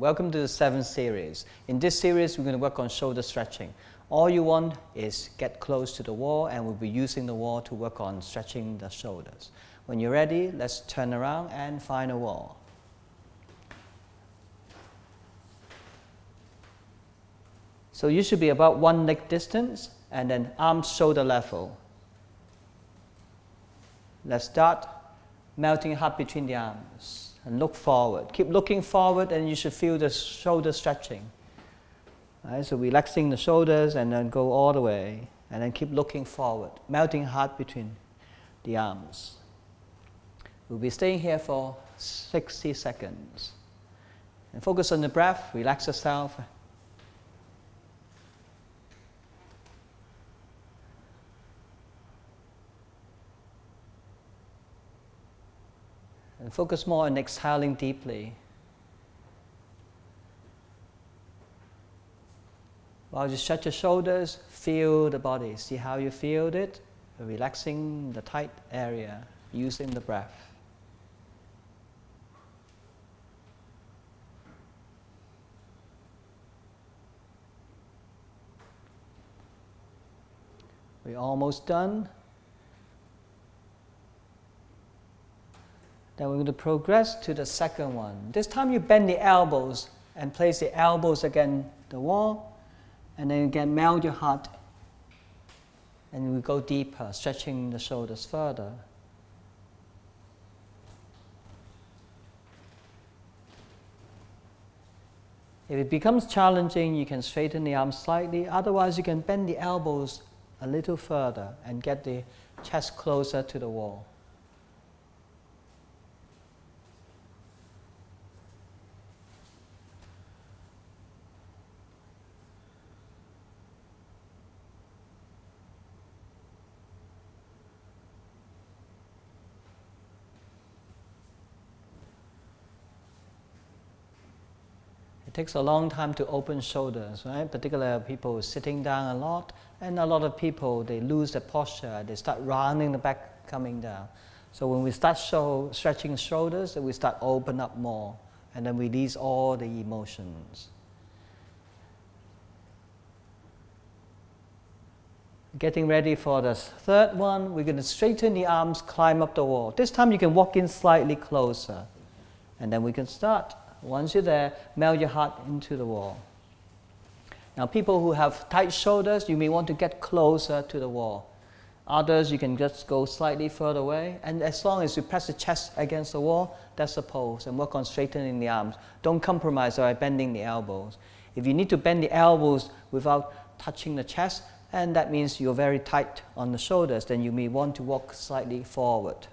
Welcome to the 7th series. In this series, we're going to work on shoulder stretching. All you want is get close to the wall, and we'll be using the wall to work on stretching the shoulders. When you're ready, let's turn around and find a wall. So you should be about 1 leg distance, and then arms shoulder level. Let's start melting heart between the arms. And look forward. Keep looking forward, and you should feel the shoulder stretching. Right, so relaxing the shoulders and then go all the way. And then keep looking forward. Melting heart between the arms. We'll be staying here for 60 seconds. And focus on the breath. Relax yourself. And focus more on exhaling deeply. While you stretch your shoulders, feel the body. See how you feel it? Relaxing the tight area, using the breath. We're almost done. Then we're going to progress to the second one. This time you bend the elbows and place the elbows against the wall. And then again, melt your heart. And we go deeper, stretching the shoulders further. If it becomes challenging, you can straighten the arms slightly. Otherwise, you can bend the elbows a little further and get the chest closer to the wall. It takes a long time to open shoulders, right? Particularly people sitting down a lot, and a lot of people, they lose their posture, they start rounding the back, coming down. So when we start stretching shoulders, we start open up more, and then release all the emotions. Getting ready for the third one, we're going to straighten the arms, climb up the wall. This time you can walk in slightly closer, and then we can start. Once you're there, melt your heart into the wall. Now, people who have tight shoulders, you may want to get closer to the wall. Others, you can just go slightly further away. And as long as you press the chest against the wall, that's the pose, and work on straightening the arms. Don't compromise by bending the elbows. If you need to bend the elbows without touching the chest, and that means you're very tight on the shoulders, then you may want to walk slightly forward.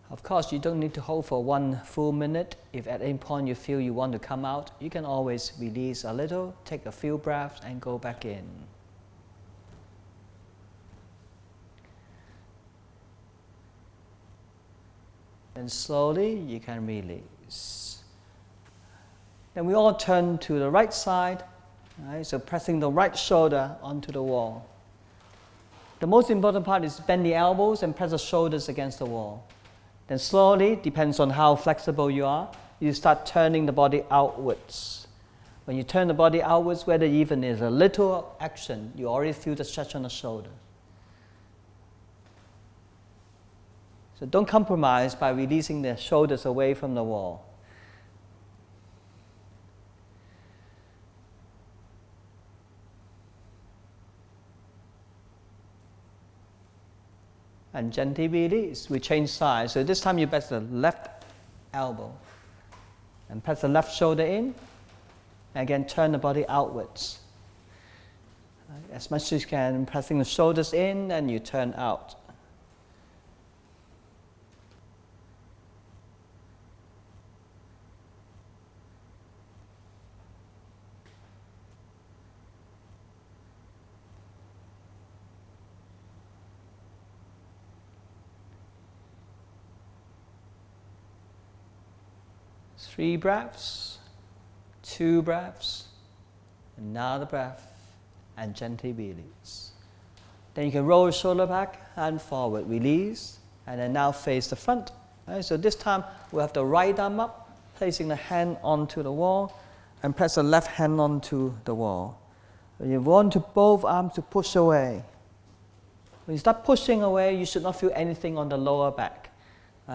Of course, you don't need to hold for 1 full minute. If at any point you feel you want to come out, you can always release a little, take a few breaths, and go back in. And slowly, you can release. Then we all turn to the right side, right? So pressing the right shoulder onto the wall. The most important part is bend the elbows and press the shoulders against the wall. Then slowly, depends on how flexible you are, you start turning the body outwards. When you turn the body outwards, whether even is a little action, you already feel the stretch on the shoulder. So don't compromise by releasing the shoulders away from the wall. And gently release. We change sides. So this time you press the left elbow and press the left shoulder in. Again, turn the body outwards. As much as you can, pressing the shoulders in, and you turn out. 3 breaths, 2 breaths, another breath, and gently release. Then you can roll your shoulder back and forward, release, and then now face the front. Right? So this time we have the right arm up, placing the hand onto the wall, and press the left hand onto the wall. You want both arms to push away. When you start pushing away, you should not feel anything on the lower back.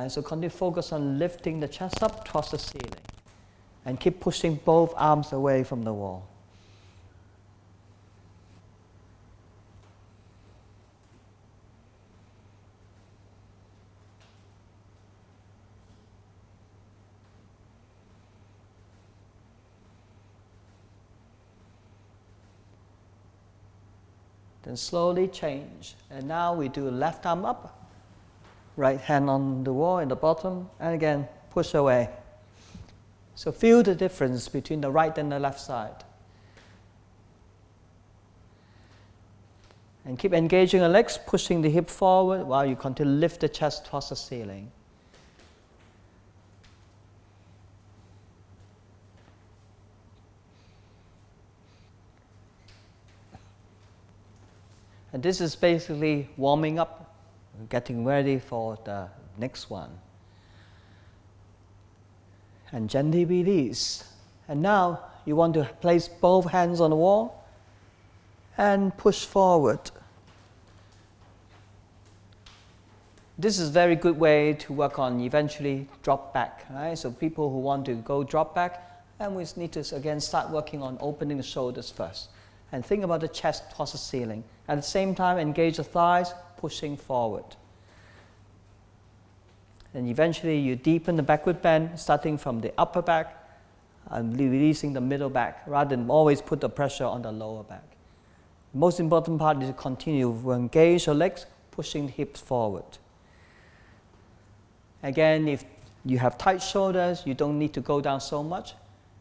So continue to focus on lifting the chest up towards the ceiling. And keep pushing both arms away from the wall. Then slowly change. And now we do left arm up, right hand on the wall in the bottom, and again, push away. So feel the difference between the right and the left side. And keep engaging the legs, pushing the hip forward while you continue to lift the chest towards the ceiling. And this is basically warming up, getting ready for the next one. And gently release. And now you want to place both hands on the wall and push forward. This is a very good way to work on eventually drop back. Right? So people who want to go drop back, and we need to again start working on opening the shoulders first. And think about the chest towards the ceiling. At the same time, engage the thighs, pushing forward. And eventually you deepen the backward bend, starting from the upper back and releasing the middle back, rather than always put the pressure on the lower back. The most important part is to continue to engage your legs, pushing the hips forward. Again, if you have tight shoulders, you don't need to go down so much,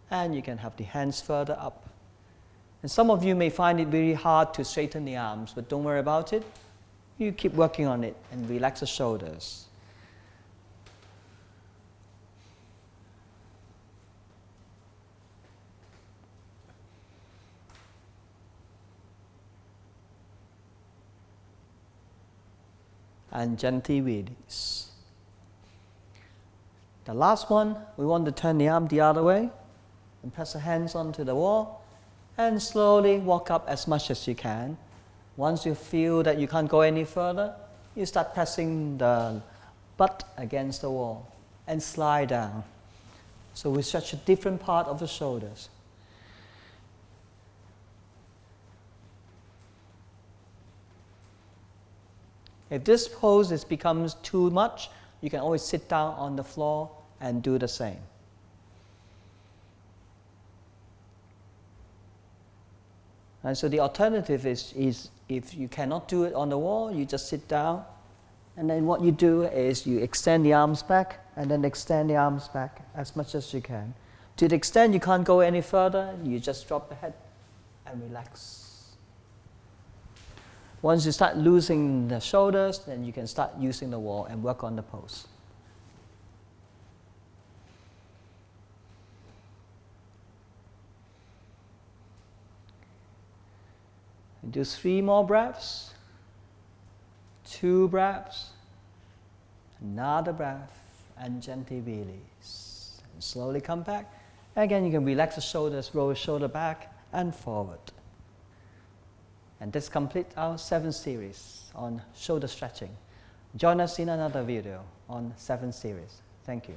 and you can have the hands further up. And some of you may find it really hard to straighten the arms, but don't worry about it. You keep working on it and relax the shoulders. And gently release. The last one, we want to turn the arm the other way and press the hands onto the wall. And slowly walk up as much as you can. Once you feel that you can't go any further, you start pressing the butt against the wall and slide down. So we stretch a different part of the shoulders. If this pose becomes too much, you can always sit down on the floor and do the same. And so the alternative is if you cannot do it on the wall, you just sit down, and then what you do is you extend the arms back, and then extend the arms back as much as you can. To the extent you can't go any further, you just drop the head and relax. Once you start losing the shoulders, then you can start using the wall and work on the pose. Do 3 more breaths, 2 breaths, another breath, and gently release. And slowly come back. Again, you can relax the shoulders, roll the shoulder back and forward. And this completes our 7th series on shoulder stretching. Join us in another video on 7th series. Thank you.